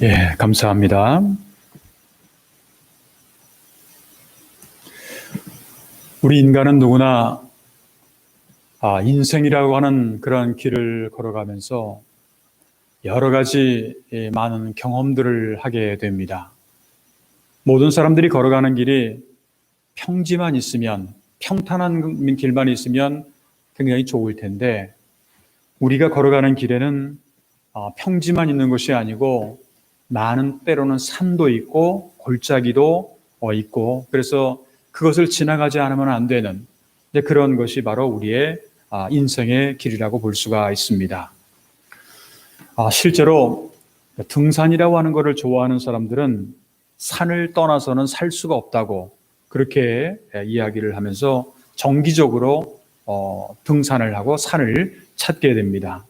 예, 감사합니다. 우리 인간은 누구나 인생이라고 하는 그런 길을 걸어가면서 여러 가지 많은 경험들을 하게 됩니다. 모든 사람들이 걸어가는 길이 평지만 있으면, 평탄한 길만 있으면 굉장히 좋을 텐데, 우리가 걸어가는 길에는 평지만 있는 것이 아니고 많은 때로는 산도 있고 골짜기도 있고, 그래서 그것을 지나가지 않으면 안 되는 그런 것이 바로 우리의 인생의 길이라고 볼 수가 있습니다. 실제로 등산이라고 하는 것을 좋아하는 사람들은 산을 떠나서는 살 수가 없다고 그렇게 이야기를 하면서 정기적으로 등산을 하고 산을 찾게 됩니다.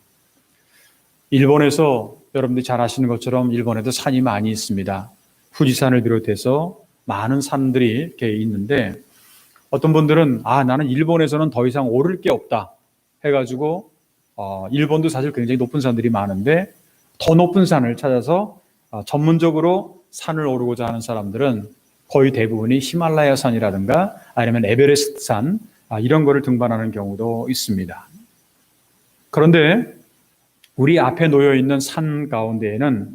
일본에서 여러분들이 잘 아시는 것처럼 일본에도 산이 많이 있습니다.富士山을 비롯해서 많은 산들이 이렇게 있는데, 어떤 분들은 나는 일본에서는 더 이상 오를 게 없다 해가지고 일본도 사실 굉장히 높은 산들이 많은데 더 높은 산을 찾아서 전문적으로 산을 오르고자 하는 사람들은 거의 대부분이 히말라야 산이라든가 아니면 에베레스트 산 이런 거를 등반하는 경우도 있습니다. 그런데 우리 앞에 놓여 있는 산 가운데에는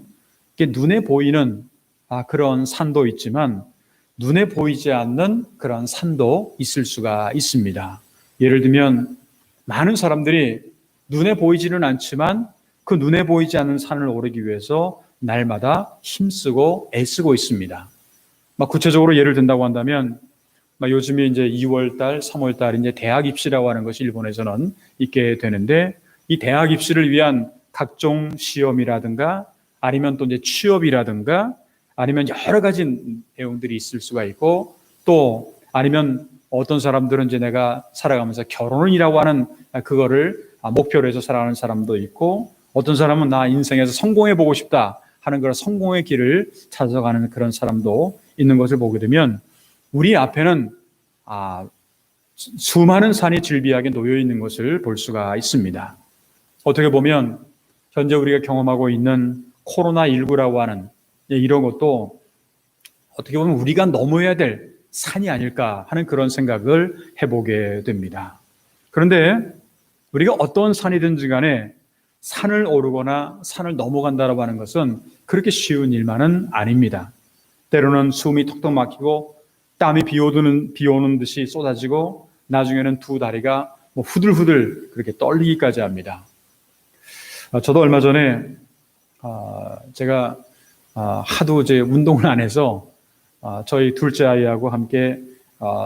눈에 보이는 그런 산도 있지만 눈에 보이지 않는 그런 산도 있을 수가 있습니다. 예를 들면 많은 사람들이 눈에 보이지는 않지만 그 눈에 보이지 않는 산을 오르기 위해서 날마다 힘쓰고 애쓰고 있습니다. 구체적으로 예를 든다고 한다면 요즘에 이제 2월달, 3월달 이제 대학 입시라고 하는 것이 일본에서는 있게 되는데, 이 대학 입시를 위한 각종 시험이라든가 아니면 또 이제 취업이라든가 아니면 여러 가지 내용들이 있을 수가 있고, 또 아니면 어떤 사람들은 이제 내가 살아가면서 결혼이라고 하는 그거를 목표로 해서 살아가는 사람도 있고, 어떤 사람은 나 인생에서 성공해 보고 싶다 하는 그런 성공의 길을 찾아가는 그런 사람도 있는 것을 보게 되면 우리 앞에는 수많은 산이 질비하게 놓여 있는 것을 볼 수가 있습니다. 어떻게 보면 현재 우리가 경험하고 있는 코로나19라고 하는 이런 것도 어떻게 보면 우리가 넘어야 될 산이 아닐까 하는 그런 생각을 해보게 됩니다. 그런데 우리가 어떤 산이든지 간에 산을 오르거나 산을 넘어간다고 하는 것은 그렇게 쉬운 일만은 아닙니다. 때로는 숨이 턱턱 막히고 땀이 비 오는 듯이 쏟아지고 나중에는 두 다리가 후들후들 그렇게 떨리기까지 합니다. 저도 얼마 전에 제가 하도 이제 운동을 안 해서 저희 둘째 아이하고 함께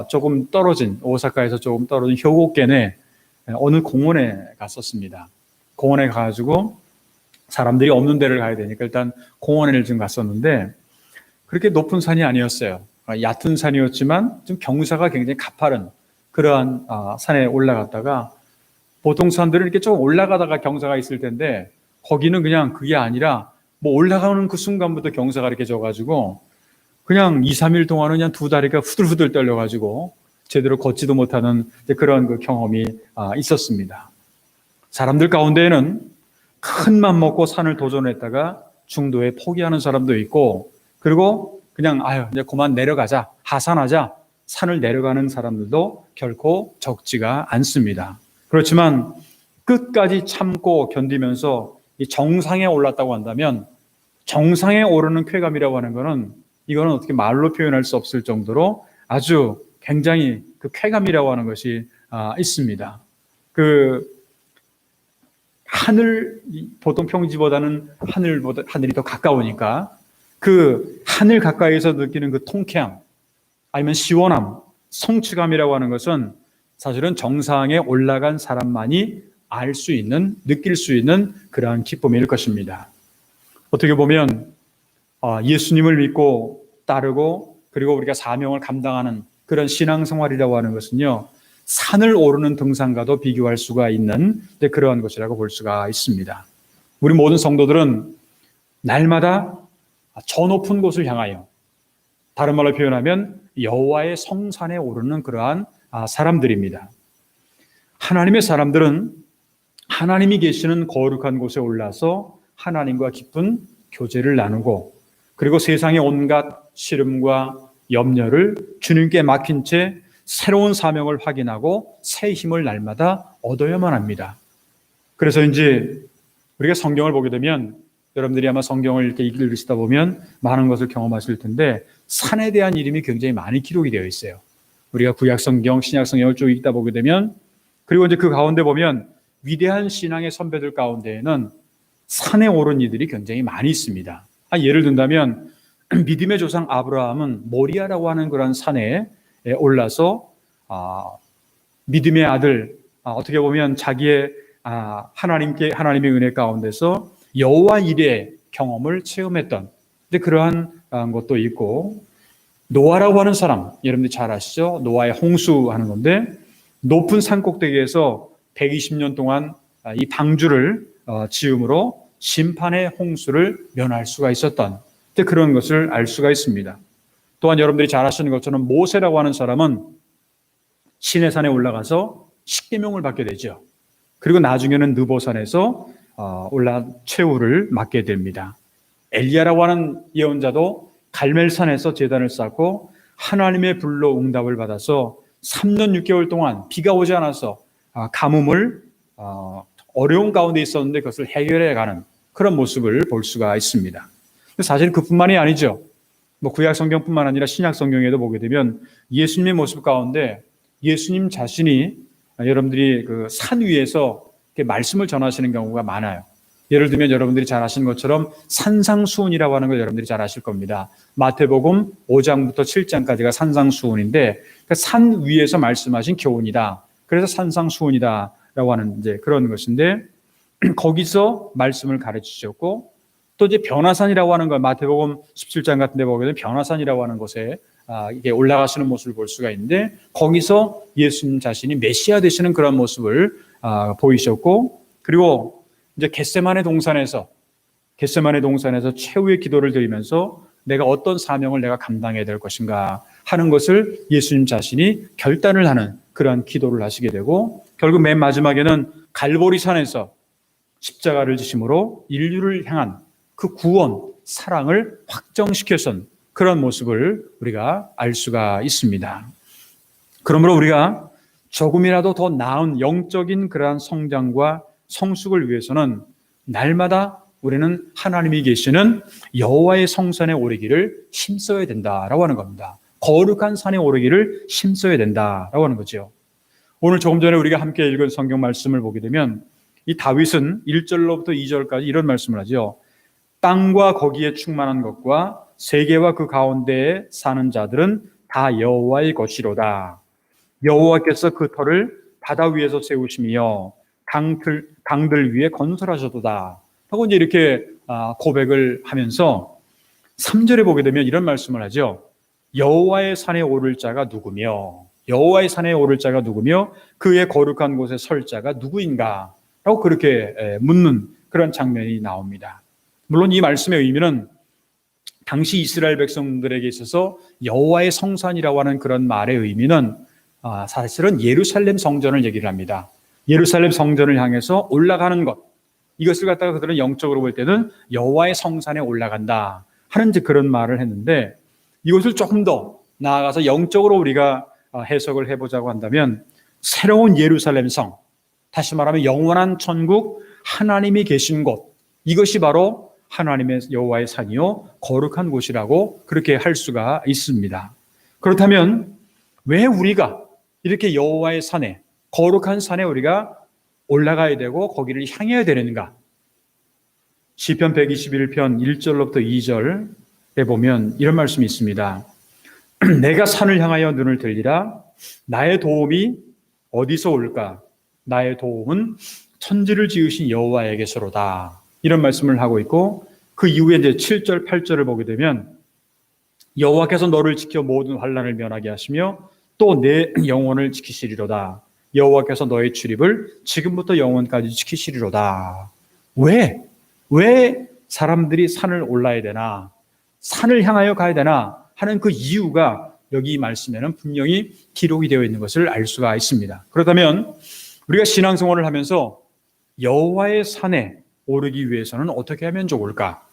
조금 떨어진, 오사카에서 조금 떨어진 효고현의 어느 공원에 갔었습니다. 공원에 가가지고 사람들이 없는 데를 가야 되니까 일단 공원에 좀 갔었는데, 그렇게 높은 산이 아니었어요. 얕은 산이었지만 좀 경사가 굉장히 가파른 그러한 산에 올라갔다가, 보통 산들은 이렇게 조금 올라가다가 경사가 있을 텐데 거기는 그냥 그게 아니라 올라가는 그 순간부터 경사가 이렇게 져가지고 그냥 2, 3일 동안은 그냥 두 다리가 후들후들 떨려가지고 제대로 걷지도 못하는 그런 그 경험이 있었습니다. 사람들 가운데에는 큰 맘 먹고 산을 도전했다가 중도에 포기하는 사람도 있고, 그리고 그냥 이제 그만 내려가자, 하산하자, 산을 내려가는 사람들도 결코 적지가 않습니다. 그렇지만 끝까지 참고 견디면서 이 정상에 올랐다고 한다면, 정상에 오르는 쾌감이라고 하는 것은 이거는 어떻게 말로 표현할 수 없을 정도로 아주 굉장히 그 쾌감이라고 하는 것이 있습니다. 하늘, 보통 평지보다는 하늘이 더 가까우니까 그 하늘 가까이에서 느끼는 그 통쾌함 아니면 시원함, 성취감이라고 하는 것은 사실은 정상에 올라간 사람만이 알 수 있는, 느낄 수 있는 그러한 기쁨일 것입니다. 어떻게 보면 예수님을 믿고 따르고 그리고 우리가 사명을 감당하는 그런 신앙생활이라고 하는 것은요, 산을 오르는 등산과도 비교할 수가 있는 그러한 것이라고 볼 수가 있습니다. 우리 모든 성도들은 날마다 저 높은 곳을 향하여, 다른 말로 표현하면 여호와의 성산에 오르는 그러한 사람들입니다. 하나님의 사람들은 하나님이 계시는 거룩한 곳에 올라서 하나님과 깊은 교제를 나누고 그리고 세상의 온갖 시름과 염려를 주님께 맡긴 채 새로운 사명을 확인하고 새 힘을 날마다 얻어야만 합니다. 그래서 이제 우리가 성경을 보게 되면 여러분들이 아마 성경을 이렇게 읽으시다 보면 많은 것을 경험하실 텐데 산에 대한 이름이 굉장히 많이 기록이 되어 있어요. 우리가 구약 성경, 신약 성경을 쭉 읽다 보게 되면 그리고 이제 그 가운데 보면 위대한 신앙의 선배들 가운데에는 산에 오른 이들이 굉장히 많이 있습니다. 예를 든다면 믿음의 조상 아브라함은 모리아라고 하는 그런 산에 올라서 믿음의 아들 어떻게 보면 자기의 하나님의 은혜 가운데서 여호와 일의 경험을 체험했던 그러한 것도 있고 노아라고 하는 사람 여러분들 잘 아시죠? 노아의 홍수하는 건데 높은 산 꼭대기에서 120년 동안 이 방주를 지음으로 심판의 홍수를 면할 수가 있었던 그런 것을 알 수가 있습니다. 또한 여러분들이 잘 아시는 것처럼 모세라고 하는 사람은 시내산에 올라가서 십계명을 받게 되죠. 그리고 나중에는 느보산에서 올라 최후를 맞게 됩니다. 엘리야라고 하는 예언자도 갈멜산에서 제단을 쌓고 하나님의 불로 응답을 받아서 3년 6개월 동안 비가 오지 않아서 가뭄을 어려운 가운데 있었는데 그것을 해결해가는 그런 모습을 볼 수가 있습니다. 사실 그뿐만이 아니죠. 구약 성경뿐만 아니라 신약 성경에도 보게 되면 예수님의 모습 가운데 예수님 자신이 여러분들이 그 산 위에서 이렇게 말씀을 전하시는 경우가 많아요. 예를 들면 여러분들이 잘 아시는 것처럼 산상수훈이라고 하는 걸 여러분들이 잘 아실 겁니다. 마태복음 5장부터 7장까지가 산상수훈인데 산 위에서 말씀하신 교훈이다. 그래서 산상수훈이다라고 하는 이제 그런 것인데 거기서 말씀을 가르치셨고 또 이제 변화산이라고 하는 걸 마태복음 17장 같은 데 보게 되면 변화산이라고 하는 곳에 이게 올라가시는 모습을 볼 수가 있는데 거기서 예수님 자신이 메시아 되시는 그런 모습을 보이셨고 그리고 이제 겟세마네 동산에서 최후의 기도를 드리면서 내가 어떤 사명을 내가 감당해야 될 것인가 하는 것을 예수님 자신이 결단을 하는 그러한 기도를 하시게 되고 결국 맨 마지막에는 갈보리산에서 십자가를 지심으로 인류를 향한 그 구원, 사랑을 확정시켜선 그런 모습을 우리가 알 수가 있습니다. 그러므로 우리가 조금이라도 더 나은 영적인 그러한 성장과 성숙을 위해서는 날마다 우리는 하나님이 계시는 여호와의 성산에 오르기를 힘써야 된다라고 하는 겁니다. 거룩한 산에 오르기를 힘써야 된다라고 하는 거죠. 오늘 조금 전에 우리가 함께 읽은 성경 말씀을 보게 되면 이 다윗은 1절로부터 2절까지 이런 말씀을 하죠. 땅과 거기에 충만한 것과 세계와 그 가운데에 사는 자들은 다 여호와의 것이로다. 여호와께서 그 터를 바다 위에서 세우시며 강들 위에 건설하셔도다. 하고 이제 이렇게 고백을 하면서 3절에 보게 되면 이런 말씀을 하죠. 여호와의 산에 오를 자가 누구며 여호와의 산에 오를 자가 누구며 그의 거룩한 곳에 설 자가 누구인가? 라고 그렇게 묻는 그런 장면이 나옵니다. 물론 이 말씀의 의미는 당시 이스라엘 백성들에게 있어서 여호와의 성산이라고 하는 그런 말의 의미는 사실은 예루살렘 성전을 얘기를 합니다. 예루살렘 성전을 향해서 올라가는 것, 이것을 갖다가 그들은 영적으로 볼 때는 여호와의 성산에 올라간다 하는 그런 말을 했는데 이것을 조금 더 나아가서 영적으로 우리가 해석을 해보자고 한다면 새로운 예루살렘 성, 다시 말하면 영원한 천국, 하나님이 계신 곳, 이것이 바로 하나님의 여호와의 산이요 거룩한 곳이라고 그렇게 할 수가 있습니다. 그렇다면 왜 우리가 이렇게 여호와의 산에 거룩한 산에 우리가 올라가야 되고 거기를 향해야 되는가? 시편 121편 1절로부터 2절에 보면 이런 말씀이 있습니다. 내가 산을 향하여 눈을 들리라. 나의 도움이 어디서 올까? 나의 도움은 천지를 지으신 여호와에게서로다. 이런 말씀을 하고 있고 그 이후에 이제 7절, 8절을 보게 되면 여호와께서 너를 지켜 모든 환난을 면하게 하시며 또 내 영혼을 지키시리로다. 여호와께서 너의 출입을 지금부터 영원까지 지키시리로다. 왜 사람들이 산을 올라야 되나? 산을 향하여 가야 되나? 하는 그 이유가 여기 이 말씀에는 분명히 기록이 되어 있는 것을 알 수가 있습니다. 그렇다면 우리가 신앙생활을 하면서 여호와의 산에 오르기 위해서는 어떻게 하면 좋을까?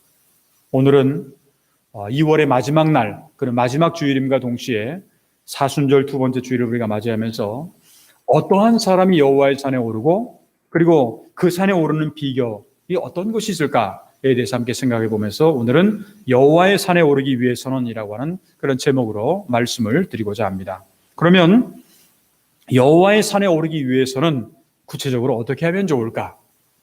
오늘은 2월의 마지막 날, 그런 마지막 주일임과 동시에 사순절 두 번째 주일을 우리가 맞이하면서 어떠한 사람이 여호와의 산에 오르고 그리고 그 산에 오르는 비결이 어떤 것이 있을까에 대해서 함께 생각해 보면서 오늘은 여호와의 산에 오르기 위해서는이라고 하는 그런 제목으로 말씀을 드리고자 합니다. 그러면 여호와의 산에 오르기 위해서는 구체적으로 어떻게 하면 좋을까?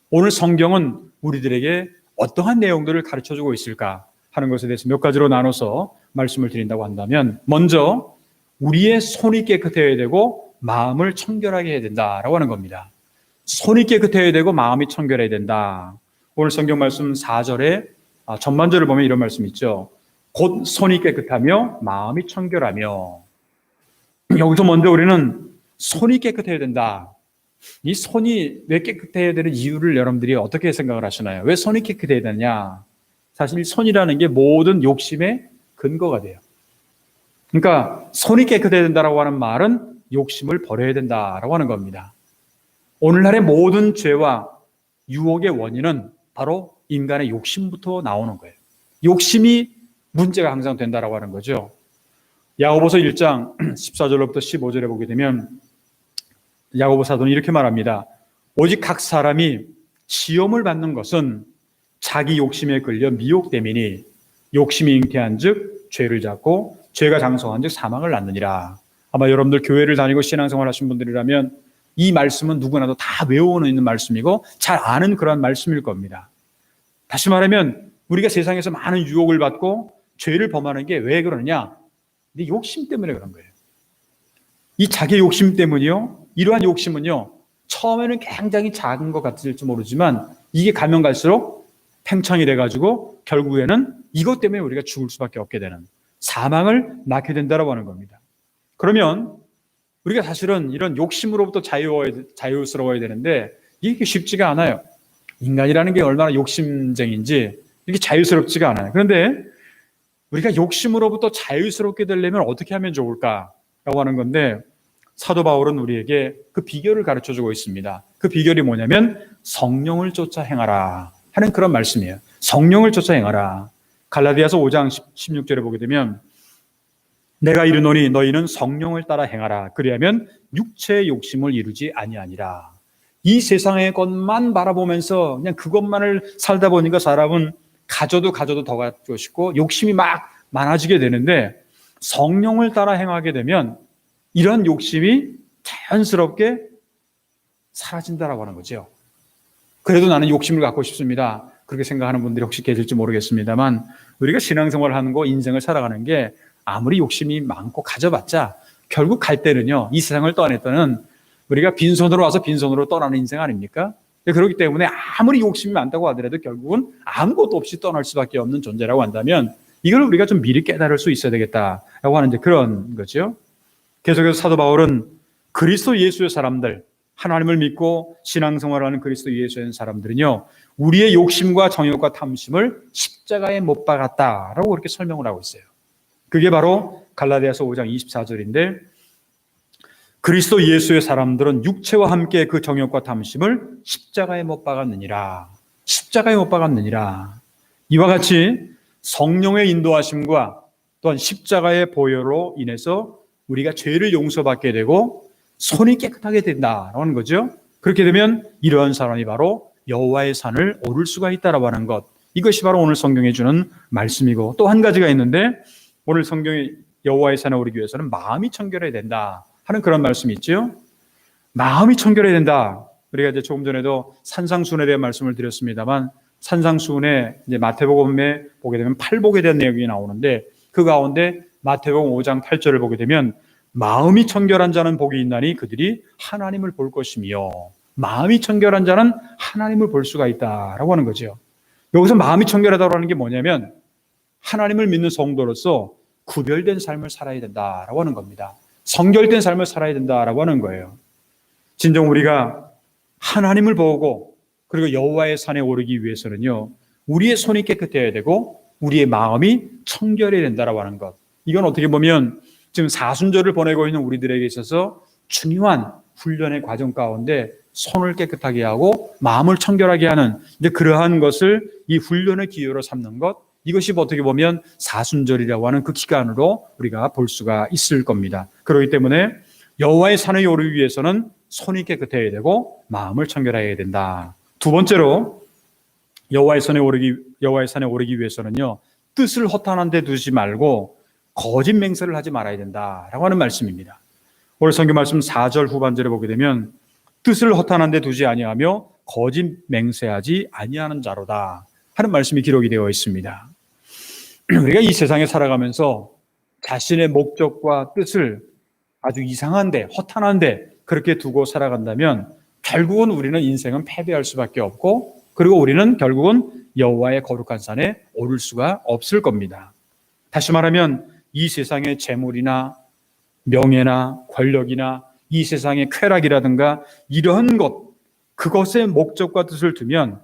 오늘 성경은 우리들에게 어떠한 내용들을 가르쳐주고 있을까 하는 것에 대해서 몇 가지로 나눠서 말씀을 드린다고 한다면, 먼저 우리의 손이 깨끗해야 되고 마음을 청결하게 해야 된다라고 하는 겁니다. 손이 깨끗해야 되고 마음이 청결해야 된다. 오늘 성경 말씀 4절에 전반절을 보면 이런 말씀이 있죠. 곧 손이 깨끗하며 마음이 청결하며. 여기서 먼저 우리는 손이 깨끗해야 된다. 이 손이 왜 깨끗해야 되는 이유를 여러분들이 어떻게 생각을 하시나요? 왜 손이 깨끗해야 되냐? 사실 손이라는 게 모든 욕심의 근거가 돼요. 그러니까 손이 깨끗해야 된다라고 하는 말은 욕심을 버려야 된다라고 하는 겁니다. 오늘날의 모든 죄와 유혹의 원인은 바로 인간의 욕심부터 나오는 거예요. 욕심이 문제가 항상 된다라고 하는 거죠. 야고보서 1장 14절로부터 15절에 보게 되면 야고보 사도는 이렇게 말합니다. 오직 각 사람이 시험을 받는 것은 자기 욕심에 끌려 미혹됨이니 욕심이 잉태한 즉 죄를 잡고 죄가 장성한 즉 사망을 낳느니라. 아마 여러분들 교회를 다니고 신앙생활 하신 분들이라면 이 말씀은 누구나도 다 외워오는 있는 말씀이고 잘 아는 그런 말씀일 겁니다. 다시 말하면 우리가 세상에서 많은 유혹을 받고 죄를 범하는 게 왜 그러느냐? 내 욕심 때문에 그런 거예요. 이 자기 욕심 때문이요. 이러한 욕심은요. 처음에는 굉장히 작은 것 같을지 모르지만 이게 가면 갈수록 팽창이 돼가지고 결국에는 이것 때문에 우리가 죽을 수밖에 없게 되는 사망을 낳게 된다고 하는 겁니다. 그러면 우리가 사실은 이런 욕심으로부터 자유스러워야 되는데 이게 쉽지가 않아요. 인간이라는 게 얼마나 욕심쟁인지 이게 자유스럽지가 않아요. 그런데 우리가 욕심으로부터 자유스럽게 되려면 어떻게 하면 좋을까라고 하는 건데 사도 바울은 우리에게 그 비결을 가르쳐주고 있습니다. 그 비결이 뭐냐면 성령을 쫓아 행하라 하는 그런 말씀이에요. 성령을 쫓아 행하라. 갈라디아서 5장 16절에 보게 되면 내가 이르노니 너희는 성령을 따라 행하라. 그리하면 육체의 욕심을 이루지 아니하니라. 이 세상의 것만 바라보면서 그냥 그것만을 살다 보니까 사람은 가져도 더 가지고 싶고 욕심이 막 많아지게 되는데 성령을 따라 행하게 되면 이런 욕심이 자연스럽게 사라진다라고 하는 거죠. 그래도 나는 욕심을 갖고 싶습니다. 그렇게 생각하는 분들이 혹시 계실지 모르겠습니다만 우리가 신앙생활을 하는 거 인생을 살아가는 게 아무리 욕심이 많고 가져봤자 결국 갈 때는요. 이 세상을 떠날 때는 우리가 빈손으로 와서 빈손으로 떠나는 인생 아닙니까? 그렇기 때문에 아무리 욕심이 많다고 하더라도 결국은 아무것도 없이 떠날 수밖에 없는 존재라고 한다면 이걸 우리가 좀 미리 깨달을 수 있어야 되겠다라고 하는 그런 거죠. 계속해서 사도 바울은 그리스도 예수의 사람들, 하나님을 믿고 신앙생활을 하는 그리스도 예수의 사람들은요, 우리의 욕심과 정욕과 탐심을 십자가에 못 박았다라고 그렇게 설명을 하고 있어요. 그게 바로 갈라디아서 5장 24절인데 그리스도 예수의 사람들은 육체와 함께 그 정욕과 탐심을 십자가에 못 박았느니라. 십자가에 못 박았느니라. 이와 같이 성령의 인도하심과 또한 십자가의 보혈로 인해서 우리가 죄를 용서받게 되고 손이 깨끗하게 된다라는 거죠. 그렇게 되면 이러한 사람이 바로 여호와의 산을 오를 수가 있다라고 하는 것. 이것이 바로 오늘 성경에 주는 말씀이고 또 한 가지가 있는데 오늘 성경에 여호와의 산에 오르기 위해서는 마음이 청결해야 된다 하는 그런 말씀이 있죠. 마음이 청결해야 된다. 우리가 이제 조금 전에도 산상수훈에 대한 말씀을 드렸습니다만 산상수훈에 이제 마태복음에 보게 되면 팔복에 대한 내용이 나오는데 그 가운데 마태복음 5장 8절을 보게 되면 마음이 청결한 자는 복이 있나니 그들이 하나님을 볼 것이며 마음이 청결한 자는 하나님을 볼 수가 있다라고 하는 거죠. 여기서 마음이 청결하다고 하는 게 뭐냐면 하나님을 믿는 성도로서 구별된 삶을 살아야 된다라고 하는 겁니다. 성결된 삶을 살아야 된다라고 하는 거예요. 진정 우리가 하나님을 보고 그리고 여호와의 산에 오르기 위해서는요. 우리의 손이 깨끗해야 되고 우리의 마음이 청결해야 된다라고 하는 것. 이건 어떻게 보면 지금 사순절을 보내고 있는 우리들에게 있어서 중요한 훈련의 과정 가운데 손을 깨끗하게 하고 마음을 청결하게 하는 그러한 것을 이 훈련의 기회로 삼는 것 이것이 어떻게 보면 사순절이라고 하는 그 기간으로 우리가 볼 수가 있을 겁니다. 그렇기 때문에 여호와의 산에 오르기 위해서는 손이 깨끗해야 되고 마음을 청결해야 된다. 두 번째로 여호와의 산에 오르기 위해서는요, 뜻을 허탄한 데 두지 말고 거짓 맹세를 하지 말아야 된다라고 하는 말씀입니다. 오늘 성경 말씀 4절 후반절에 보게 되면 뜻을 허탄한 데 두지 아니하며 거짓 맹세하지 아니하는 자로다 하는 말씀이 기록이 되어 있습니다. 우리가 이 세상에 살아가면서 자신의 목적과 뜻을 아주 이상한데 허탄한데 그렇게 두고 살아간다면 결국은 우리는 인생은 패배할 수밖에 없고, 그리고 우리는 결국은 여호와의 거룩한 산에 오를 수가 없을 겁니다. 다시 말하면 이 세상의 재물이나 명예나 권력이나 이 세상의 쾌락이라든가 이런 것, 그것의 목적과 뜻을 두면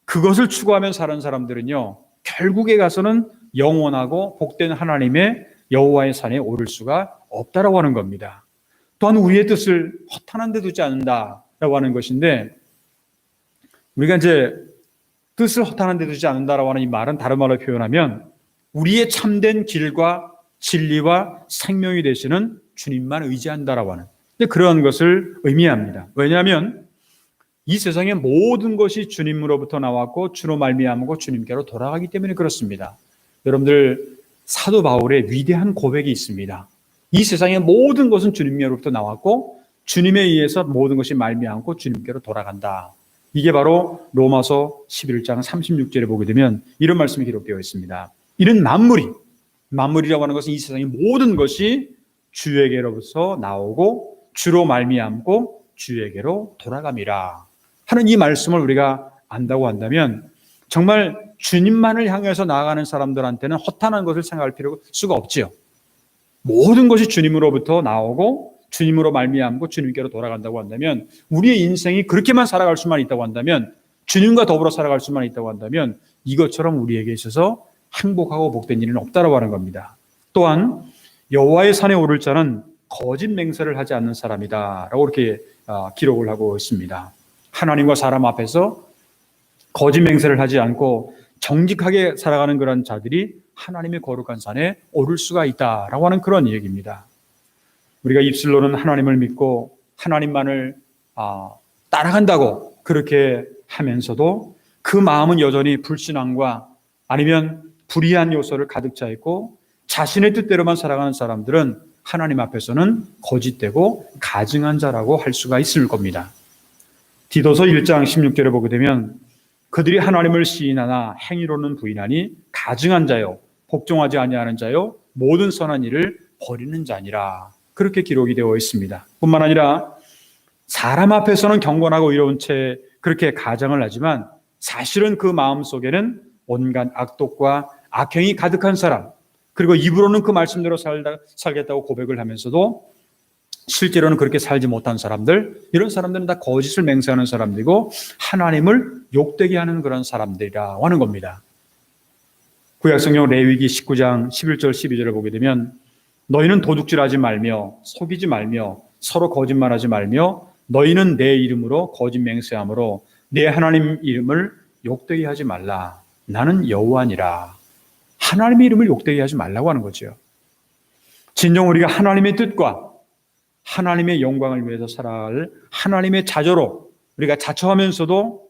그것을 추구하며 사는 사람들은요, 결국에 가서는 영원하고 복된 하나님의 여호와의 산에 오를 수가 없다라고 하는 겁니다. 또한 우리의 뜻을 허탄한 데 두지 않는다라고 하는 것인데, 우리가 이제 뜻을 허탄한 데 두지 않는다라고 하는 이 말은 다른 말로 표현하면 우리의 참된 길과 진리와 생명이 되시는 주님만 의지한다라고 하는 그런 것을 의미합니다. 왜냐하면 이 세상의 모든 것이 주님으로부터 나왔고 주로 말미암고 주님께로 돌아가기 때문에 그렇습니다. 여러분들, 사도 바울의 위대한 고백이 있습니다. 이 세상의 모든 것은 주님으로부터 나왔고 주님에 의해서 모든 것이 말미암고 주님께로 돌아간다. 이게 바로 로마서 11장 36절에 보게 되면 이런 말씀이 기록되어 있습니다. 이는 만물이라고 하는 것은 이 세상의 모든 것이 주에게로부터 나오고 주로 말미암고 주에게로 돌아감이라 하는 이 말씀을 우리가 안다고 한다면 정말 주님만을 향해서 나아가는 사람들한테는 허탄한 것을 생각할 수가 없지요. 모든 것이 주님으로부터 나오고 주님으로 말미암고 주님께로 돌아간다고 한다면, 우리의 인생이 그렇게만 살아갈 수만 있다고 한다면, 주님과 더불어 살아갈 수만 있다고 한다면 이것처럼 우리에게 있어서 행복하고 복된 일은 없다라고 하는 겁니다. 또한 여호와의 산에 오를 자는 거짓 맹세를 하지 않는 사람이다 라고 이렇게 기록을 하고 있습니다. 하나님과 사람 앞에서 거짓 맹세를 하지 않고 정직하게 살아가는 그런 자들이 하나님의 거룩한 산에 오를 수가 있다라고 하는 그런 얘기입니다. 우리가 입술로는 하나님을 믿고 하나님만을 따라간다고 그렇게 하면서도 그 마음은 여전히 불신앙과 아니면 불의한 요소를 가득 차 있고 자신의 뜻대로만 살아가는 사람들은 하나님 앞에서는 거짓되고 가증한 자라고 할 수가 있을 겁니다. 디도서 1장 16절에 보게 되면 그들이 하나님을 시인하나 행위로는 부인하니 가증한 자요 복종하지 아니하는 자요 모든 선한 일을 버리는 자니라, 그렇게 기록이 되어 있습니다. 뿐만 아니라 사람 앞에서는 경건하고 의로운 채 그렇게 가장을 하지만 사실은 그 마음속에는 온갖 악독과 악행이 가득한 사람, 그리고 입으로는 그 말씀대로 살겠다고 고백을 하면서도 실제로는 그렇게 살지 못한 사람들, 이런 사람들은 다 거짓을 맹세하는 사람들이고 하나님을 욕되게 하는 그런 사람들이라고 하는 겁니다. 구약성경 레위기 19장 11절 12절을 보게 되면 너희는 도둑질하지 말며 속이지 말며 서로 거짓말하지 말며 너희는 내 이름으로 거짓 맹세함으로 내 하나님 이름을 욕되게 하지 말라. 나는 여호와니라. 하나님의 이름을 욕되게 하지 말라고 하는 거죠. 진정 우리가 하나님의 뜻과 하나님의 영광을 위해서 살아갈 하나님의 자녀로 우리가 자처하면서도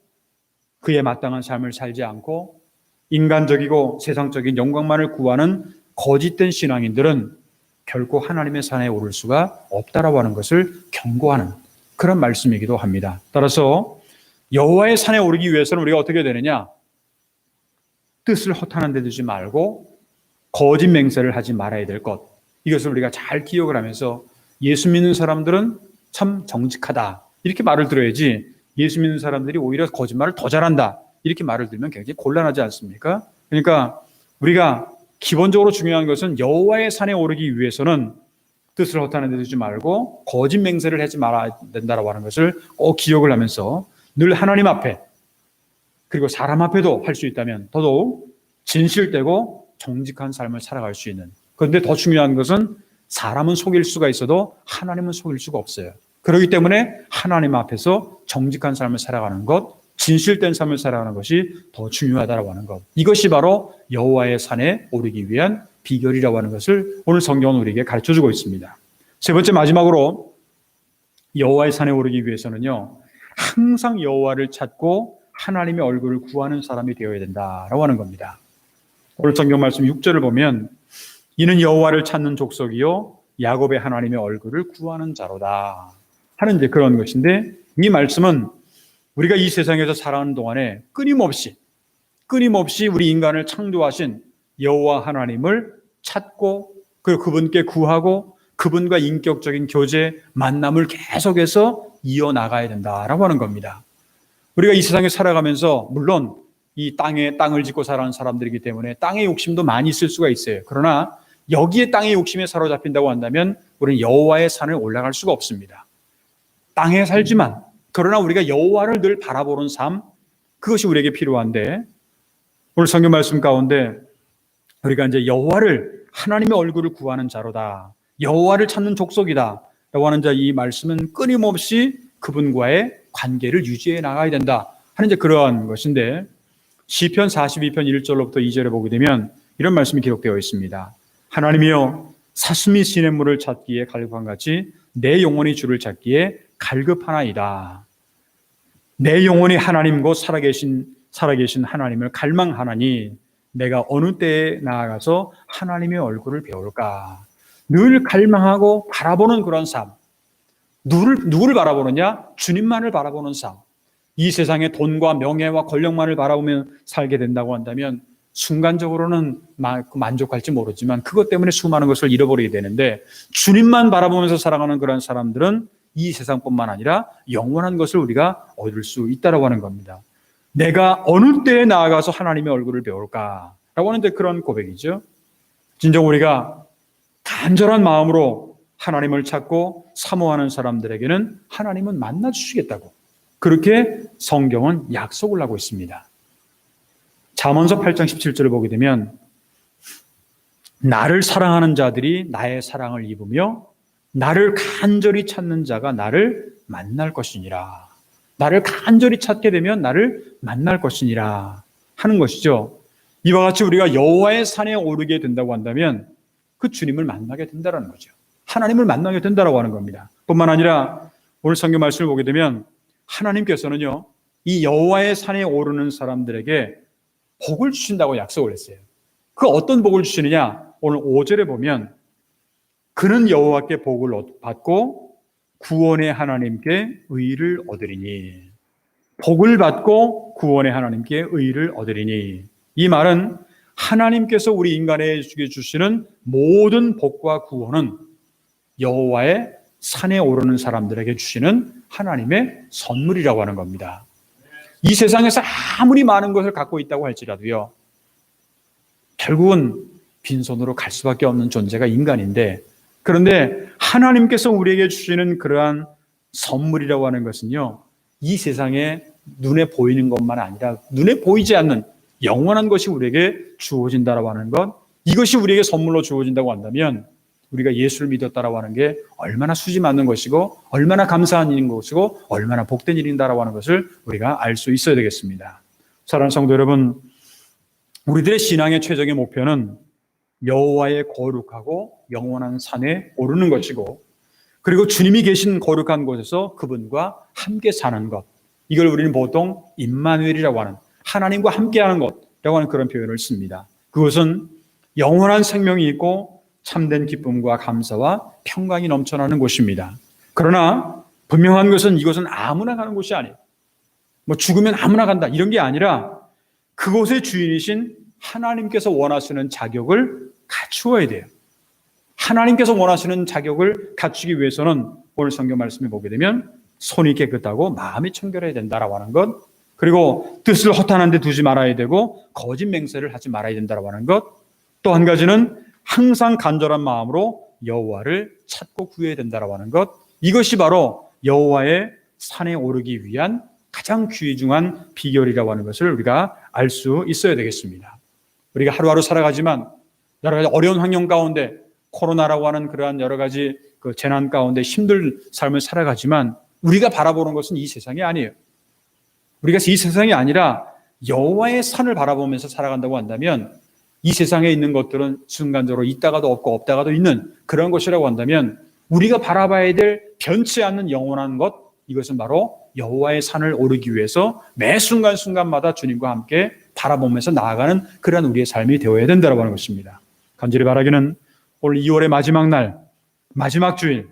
그에 마땅한 삶을 살지 않고 인간적이고 세상적인 영광만을 구하는 거짓된 신앙인들은 결코 하나님의 산에 오를 수가 없다라고 하는 것을 경고하는 그런 말씀이기도 합니다. 따라서 여호와의 산에 오르기 위해서는 우리가 어떻게 되느냐? 뜻을 허탄한 데 두지 말고 거짓 맹세를 하지 말아야 될 것, 이것을 우리가 잘 기억을 하면서 예수 믿는 사람들은 참 정직하다 이렇게 말을 들어야지, 예수 믿는 사람들이 오히려 거짓말을 더 잘한다 이렇게 말을 들으면 굉장히 곤란하지 않습니까? 그러니까 우리가 기본적으로 중요한 것은 여호와의 산에 오르기 위해서는 뜻을 허탄한 데 두지 말고 거짓 맹세를 하지 말아야 된다라고 하는 것을 꼭 기억을 하면서 늘 하나님 앞에 그리고 사람 앞에도 할 수 있다면 더더욱 진실되고 정직한 삶을 살아갈 수 있는, 그런데 더 중요한 것은 사람은 속일 수가 있어도 하나님은 속일 수가 없어요. 그렇기 때문에 하나님 앞에서 정직한 삶을 살아가는 것, 진실된 삶을 살아가는 것이 더 중요하다고 하는 것. 이것이 바로 여호와의 산에 오르기 위한 비결이라고 하는 것을 오늘 성경은 우리에게 가르쳐주고 있습니다. 세 번째 마지막으로 여호와의 산에 오르기 위해서는요, 항상 여호와를 찾고 하나님의 얼굴을 구하는 사람이 되어야 된다라고 하는 겁니다. 오늘 성경 말씀 6절을 보면 이는 여호와를 찾는 족속이요 야곱의 하나님의 얼굴을 구하는 자로다 하는 이제 그런 것인데, 이 말씀은 우리가 이 세상에서 살아가는 동안에 끊임없이 우리 인간을 창조하신 여호와 하나님을 찾고 그분께 구하고 그분과 인격적인 교제, 만남을 계속해서 이어나가야 된다라고 하는 겁니다. 우리가 이 세상에 살아가면서 물론 이 땅을 짓고 살아가는 사람들이기 때문에 땅의 욕심도 많이 있을 수가 있어요. 그러나 여기에 땅의 욕심에 사로잡힌다고 한다면 우리는 여호와의 산을 올라갈 수가 없습니다. 땅에 살지만 그러나 우리가 여호와를 늘 바라보는 삶, 그것이 우리에게 필요한데, 오늘 성경 말씀 가운데 우리가 이제 여호와를, 하나님의 얼굴을 구하는 자로다, 여호와를 찾는 족속이다 라고 하는 이 말씀은 끊임없이 그분과의 관계를 유지해 나가야 된다 하는 이제 그러한 것인데, 시편 42편 1절로부터 2절에 보게 되면 이런 말씀이 기록되어 있습니다. 하나님이여 사슴이 시냇물을 찾기에 갈급한 같이 내 영혼이 주를 찾기에 갈급하나이다. 내 영혼이 하나님 곧 살아계신 하나님을 갈망하나니 내가 어느 때에 나아가서 하나님의 얼굴을 배울까. 늘 갈망하고 바라보는 그런 삶. 누구를 바라보느냐? 주님만을 바라보는 삶. 이 세상의 돈과 명예와 권력만을 바라보며 살게 된다고 한다면 순간적으로는 만족할지 모르지만 그것 때문에 수많은 것을 잃어버리게 되는데, 주님만 바라보면서 살아가는 그런 사람들은 이 세상뿐만 아니라 영원한 것을 우리가 얻을 수 있다라고 하는 겁니다. 내가 어느 때에 나아가서 하나님의 얼굴을 배울까라고 하는데 그런 고백이죠. 진정 우리가 간절한 마음으로 하나님을 찾고 사모하는 사람들에게는 하나님은 만나주시겠다고, 그렇게 성경은 약속을 하고 있습니다. 잠언서 8장 17절을 보게 되면 나를 사랑하는 자들이 나의 사랑을 입으며 나를 간절히 찾는 자가 나를 만날 것이니라. 나를 간절히 찾게 되면 나를 만날 것이니라 하는 것이죠. 이와 같이 우리가 여호와의 산에 오르게 된다고 한다면 그 주님을 만나게 된다는 거죠. 하나님을 만나게 된다고 하는 겁니다. 뿐만 아니라 오늘 성경 말씀을 보게 되면 하나님께서는요, 이 여호와의 산에 오르는 사람들에게 복을 주신다고 약속을 했어요. 그 어떤 복을 주시느냐? 오늘 5절에 보면 그는 여호와께 복을 받고 구원의 하나님께 의를 얻으리니. 복을 받고 구원의 하나님께 의를 얻으리니. 이 말은 하나님께서 우리 인간에게 주시는 모든 복과 구원은 여호와의 산에 오르는 사람들에게 주시는 하나님의 선물이라고 하는 겁니다. 이 세상에서 아무리 많은 것을 갖고 있다고 할지라도요, 결국은 빈손으로 갈 수밖에 없는 존재가 인간인데, 그런데 하나님께서 우리에게 주시는 그러한 선물이라고 하는 것은요, 이 세상에 눈에 보이는 것만 아니라 눈에 보이지 않는 영원한 것이 우리에게 주어진다고 하는 것, 이것이 우리에게 선물로 주어진다고 한다면 우리가 예수를 믿었다라고 하는 게 얼마나 수지 맞는 것이고 얼마나 감사한 일인 것이고 얼마나 복된 일인다라고 하는 것을 우리가 알 수 있어야 되겠습니다. 사랑하는 성도 여러분, 우리들의 신앙의 최적의 목표는 여호와의 거룩하고 영원한 산에 오르는 것이고, 그리고 주님이 계신 거룩한 곳에서 그분과 함께 사는 것, 이걸 우리는 보통 임마누엘이라고 하는, 하나님과 함께하는 것이라고 하는 그런 표현을 씁니다. 그것은 영원한 생명이 있고 참된 기쁨과 감사와 평강이 넘쳐나는 곳입니다. 그러나 분명한 것은 이것은 아무나 가는 곳이 아니에요. 죽으면 아무나 간다 이런 게 아니라 그곳의 주인이신 하나님께서 원하시는 자격을 갖추어야 돼요. 하나님께서 원하시는 자격을 갖추기 위해서는 오늘 성경 말씀을 보게 되면 손이 깨끗하고 마음이 청결해야 된다라고 하는 것, 그리고 뜻을 허탄한 데 두지 말아야 되고 거짓 맹세를 하지 말아야 된다라고 하는 것, 또 한 가지는 항상 간절한 마음으로 여호와를 찾고 구해야 된다라고 하는 것, 이것이 바로 여호와의 산에 오르기 위한 가장 귀중한 비결이라고 하는 것을 우리가 알 수 있어야 되겠습니다. 우리가 하루하루 살아가지만 여러 가지 어려운 환경 가운데, 코로나라고 하는 그러한 여러 가지 그 재난 가운데 힘든 삶을 살아가지만 우리가 바라보는 것은 이 세상이 아니에요. 우리가 이 세상이 아니라 여호와의 산을 바라보면서 살아간다고 한다면, 이 세상에 있는 것들은 순간적으로 있다가도 없고 없다가도 있는 그런 것이라고 한다면, 우리가 바라봐야 될 변치 않는 영원한 것, 이것은 바로 여호와의 산을 오르기 위해서 매 순간순간마다 주님과 함께 바라보면서 나아가는 그러한 우리의 삶이 되어야 된다고 하는 것입니다. 간절히 바라기는 오늘 2월의 마지막 날, 마지막 주일,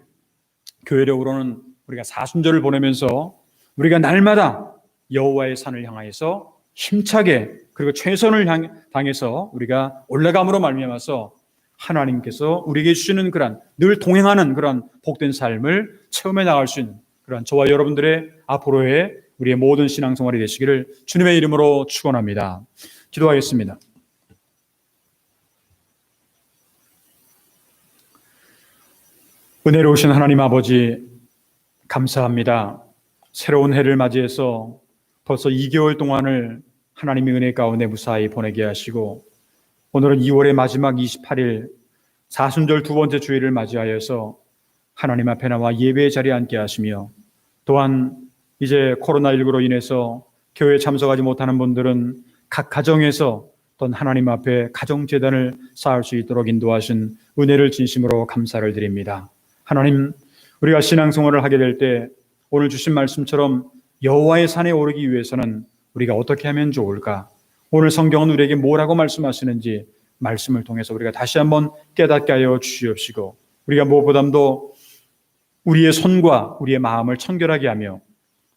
교회력으로는 우리가 사순절을 보내면서 우리가 날마다 여호와의 산을 향하여서 힘차게 그리고 최선을 당해서 우리가 올라감으로 말미암아서 하나님께서 우리에게 주시는 그런 늘 동행하는 그런 복된 삶을 체험해 나갈 수 있는 그런 저와 여러분들의 앞으로의 우리의 모든 신앙생활이 되시기를 주님의 이름으로 축원합니다. 기도하겠습니다. 은혜로우신 하나님 아버지, 감사합니다. 새로운 해를 맞이해서 벌써 2개월 동안을 하나님의 은혜 가운데 무사히 보내게 하시고, 오늘은 2월의 마지막 28일 사순절 두 번째 주일을 맞이하여서 하나님 앞에 나와 예배의 자리에 앉게 하시며, 또한 이제 코로나19로 인해서 교회에 참석하지 못하는 분들은 각 가정에서 또한 하나님 앞에 가정재단을 쌓을 수 있도록 인도하신 은혜를 진심으로 감사를 드립니다. 하나님, 우리가 신앙생활을 하게 될 때 오늘 주신 말씀처럼 여호와의 산에 오르기 위해서는 우리가 어떻게 하면 좋을까? 오늘 성경은 우리에게 뭐라고 말씀하시는지 말씀을 통해서 우리가 다시 한번 깨닫게 하여 주시옵시고, 우리가 무엇보다도 우리의 손과 우리의 마음을 청결하게 하며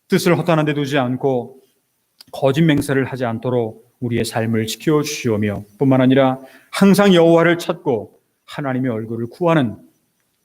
뜻을 허탄한 데 두지 않고 거짓 맹세를 하지 않도록 우리의 삶을 지켜 주시오며, 뿐만 아니라 항상 여호와를 찾고 하나님의 얼굴을 구하는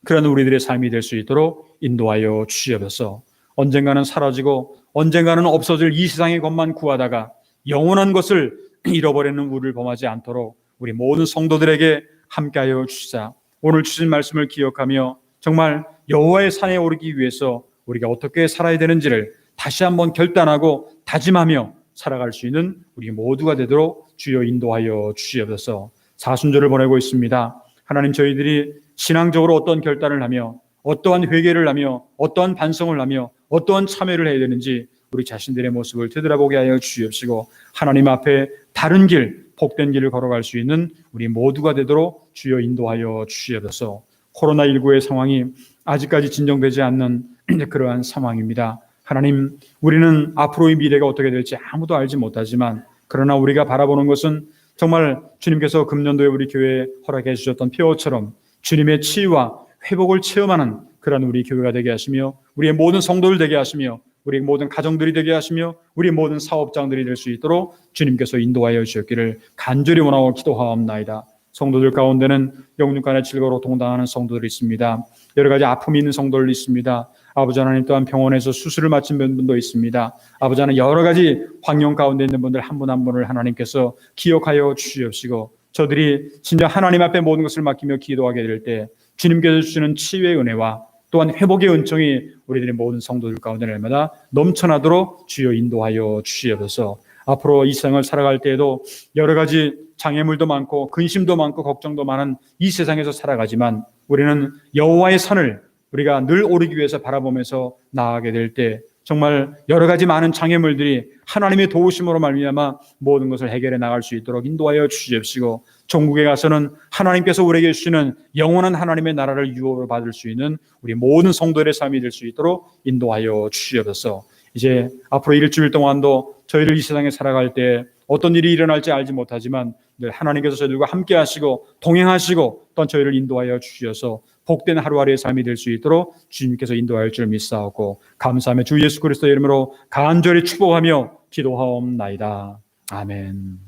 그런 우리들의 삶이 될 수 있도록 인도하여 주시옵소서. 언젠가는 사라지고 언젠가는 없어질 이 세상의 것만 구하다가 영원한 것을 잃어버리는 우리를 범하지 않도록 우리 모든 성도들에게 함께하여 주시자. 오늘 주신 말씀을 기억하며 정말 여호와의 산에 오르기 위해서 우리가 어떻게 살아야 되는지를 다시 한번 결단하고 다짐하며 살아갈 수 있는 우리 모두가 되도록 주여 인도하여 주시옵소서. 사순절을 보내고 있습니다. 하나님, 저희들이 신앙적으로 어떤 결단을 하며 어떠한 회개를 하며 어떠한 반성을 하며 어떠한 참여를 해야 되는지 우리 자신들의 모습을 되돌아보게 하여 주시옵시고, 하나님 앞에 바른 길, 복된 길을 걸어갈 수 있는 우리 모두가 되도록 주여 인도하여 주시옵소서. 코로나19의 상황이 아직까지 진정되지 않는 그러한 상황입니다. 하나님, 우리는 앞으로의 미래가 어떻게 될지 아무도 알지 못하지만, 그러나 우리가 바라보는 것은 정말 주님께서 금년도에 우리 교회에 허락해 주셨던 표어처럼 주님의 치유와 회복을 체험하는 그런 우리 교회가 되게 하시며, 우리의 모든 성도들 되게 하시며, 우리 모든 가정들이 되게 하시며, 우리 모든 사업장들이 될 수 있도록 주님께서 인도하여 주셨기를 간절히 원하고 기도하옵나이다. 성도들 가운데는 영육간의 질거로 동당하는 성도들이 있습니다. 여러 가지 아픔이 있는 성도들이 있습니다. 아버지 하나님, 또한 병원에서 수술을 마친 분도 있습니다. 아버지 하나님, 여러 가지 환경 가운데 있는 분들 한 분 한 분을 하나님께서 기억하여 주시옵시고, 저들이 진짜 하나님 앞에 모든 것을 맡기며 기도하게 될 때 주님께서 주시는 치유의 은혜와 또한 회복의 은총이 우리들의 모든 성도들 가운데 날마다 넘쳐나도록 주여 인도하여 주시옵소서. 앞으로 이 세상을 살아갈 때에도 여러 가지 장애물도 많고 근심도 많고 걱정도 많은 이 세상에서 살아가지만, 우리는 여호와의 산을 우리가 늘 오르기 위해서 바라보면서 나아가게 될 때 정말 여러 가지 많은 장애물들이 하나님의 도우심으로 말미암아 모든 것을 해결해 나갈 수 있도록 인도하여 주시옵시고, 천국에 가서는 하나님께서 우리에게 주시는 영원한 하나님의 나라를 유업으로 받을 수 있는 우리 모든 성도들의 삶이 될 수 있도록 인도하여 주시옵소서. 이제 앞으로 일주일 동안도 저희들 이 세상에 살아갈 때 어떤 일이 일어날지 알지 못하지만 늘 하나님께서 저희들과 함께 하시고 동행하시고 또한 저희를 인도하여 주셔서 복된 하루하루의 삶이 될 수 있도록 주님께서 인도할 줄 믿사옵고, 감사하며 주 예수 그리스도의 이름으로 간절히 축복하며 기도하옵나이다. 아멘.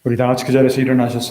우리 다 같이 그 자리에서 일어나셔서